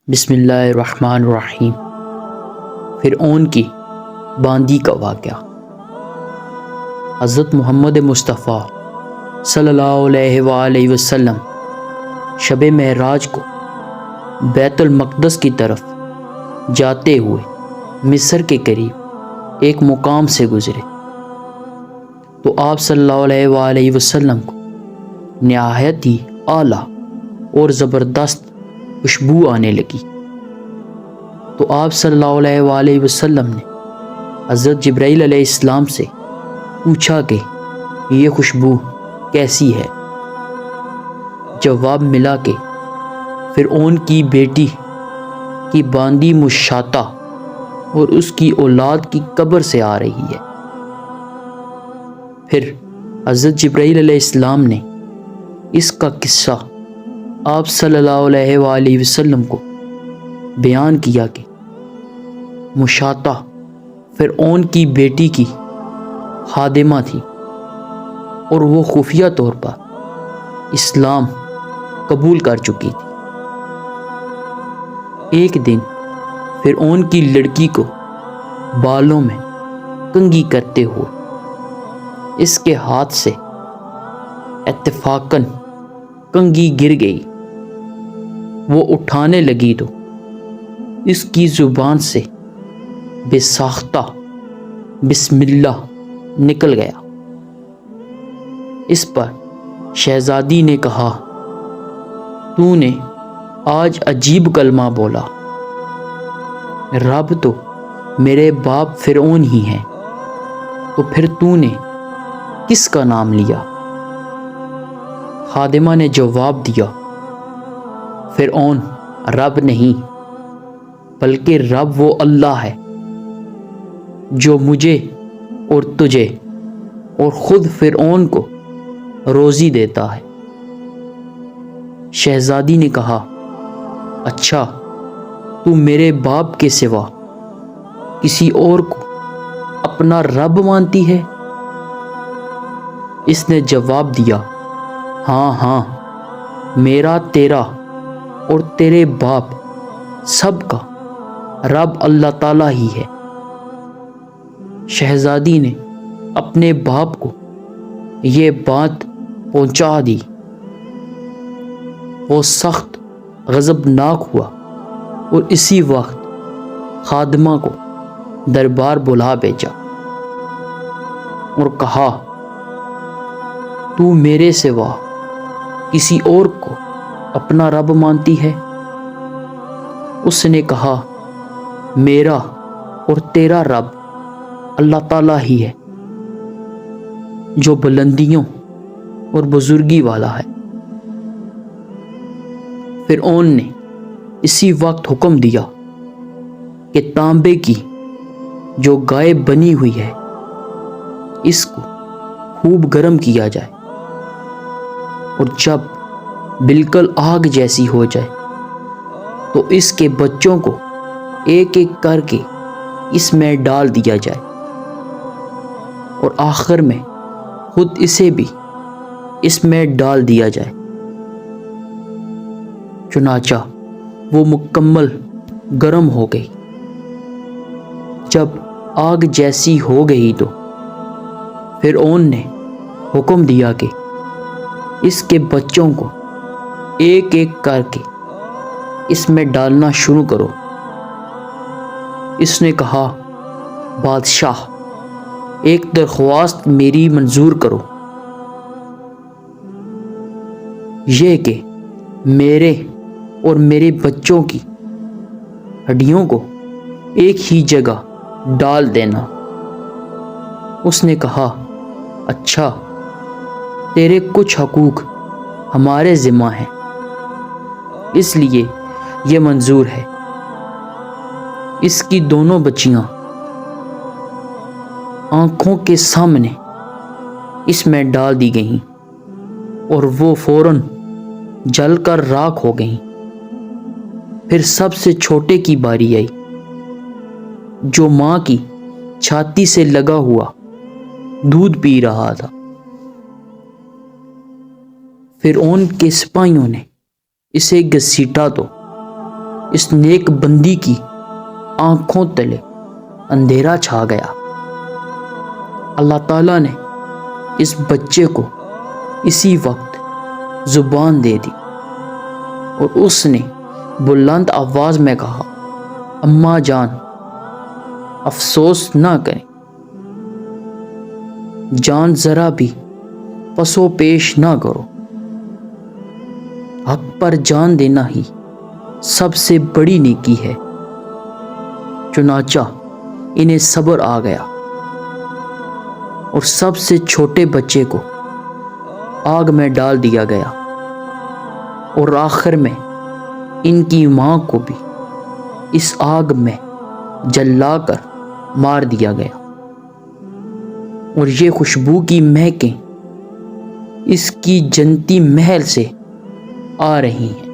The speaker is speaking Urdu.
بسم اللہ الرحمن الرحیم۔ فرعون کی باندی کا واقعہ۔ حضرت محمد مصطفیٰ صلی اللہ علیہ وآلہ وسلم شب معراج کو بیت المقدس کی طرف جاتے ہوئے مصر کے قریب ایک مقام سے گزرے تو آپ صلی اللہ علیہ وآلہ وسلم کو نہایت ہی اعلیٰ اور زبردست خوشبو آنے لگی، تو آپ صلی اللہ علیہ وآلہ وسلم نے حضرت جبرائیل علیہ السلام سے پوچھا کہ یہ خوشبو کیسی ہے؟ جواب ملا کہ فرعون کی بیٹی کی باندی مشاطہ اور اس کی اولاد کی قبر سے آ رہی ہے۔ پھر حضرت جبرائیل علیہ السلام نے اس کا قصہ آپ صلی اللہ علیہ وآلہ وسلم کو بیان کیا کہ مشاطہ فرعون کی بیٹی کی خادمہ تھی اور وہ خفیہ طور پر اسلام قبول کر چکی تھی۔ ایک دن فرعون کی لڑکی کو بالوں میں کنگھی کرتے ہوئے اس کے ہاتھ سے اتفاقاً کنگھی گر گئی۔ وہ اٹھانے لگی تو اس کی زبان سے بے ساختہ بسم اللہ نکل گیا۔ اس پر شہزادی نے کہا، تو نے آج عجیب کلمہ بولا، رب تو میرے باپ فرعون ہی ہیں، تو پھر تو نے کس کا نام لیا؟ خادمہ نے جواب دیا، فرعون رب نہیں بلکہ رب وہ اللہ ہے جو مجھے اور تجھے اور خود فرعون کو روزی دیتا ہے۔ شہزادی نے کہا، اچھا تو میرے باپ کے سوا کسی اور کو اپنا رب مانتی ہے؟ اس نے جواب دیا، ہاں ہاں، میرا تیرا اور تیرے باپ سب کا رب اللہ تعالیٰ ہی ہے۔ شہزادی نے اپنے باپ کو یہ بات پہنچا دی۔ وہ سخت غضبناک ہوا اور اسی وقت خادمہ کو دربار بلا بھیجا اور کہا، تو میرے سوا کسی اور کو اپنا رب مانتی ہے؟ اس نے کہا، میرا اور تیرا رب اللہ تعالیٰ ہی ہے جو بلندیوں اور بزرگی والا ہے۔ فرعون نے اسی وقت حکم دیا کہ تانبے کی جو گائے بنی ہوئی ہے اس کو خوب گرم کیا جائے، اور جب بالکل آگ جیسی ہو جائے تو اس کے بچوں کو ایک ایک کر کے اس میں ڈال دیا جائے، اور آخر میں خود اسے بھی اس میں ڈال دیا جائے۔ چنانچہ وہ مکمل گرم ہو گئی۔ جب آگ جیسی ہو گئی تو فرعون نے حکم دیا کہ اس کے بچوں کو ایک ایک کر کے اس میں ڈالنا شروع کرو۔ اس نے کہا، بادشاہ ایک درخواست میری منظور کرو، یہ کہ میرے اور میرے بچوں کی ہڈیوں کو ایک ہی جگہ ڈال دینا۔ اس نے کہا، اچھا، تیرے کچھ حقوق ہمارے ذمہ ہیں، اس لیے یہ منظور ہے۔ اس کی دونوں بچیاں آنکھوں کے سامنے اس میں ڈال دی گئیں اور وہ فوراً جل کر راکھ ہو گئیں۔ پھر سب سے چھوٹے کی باری آئی جو ماں کی چھاتی سے لگا ہوا دودھ پی رہا تھا۔ فرعون کے سپاہیوں نے اسے گھسیٹا تو اس نیک بندی کی آنکھوں تلے اندھیرا چھا گیا۔ اللہ تعالیٰ نے اس بچے کو اسی وقت زبان دے دی اور اس نے بلند آواز میں کہا، اماں جان افسوس نہ کریں، جان ذرا بھی پسو پیش نہ کرو، حق پر جان دینا ہی سب سے بڑی نیکی ہے۔ چنانچہ انہیں صبر آ گیا اور سب سے چھوٹے بچے کو آگ میں ڈال دیا گیا اور آخر میں ان کی ماں کو بھی اس آگ میں جلا کر مار دیا گیا، اور یہ خوشبو کی مہکیں اس کی جنتی محل سے آ رہی ہیں۔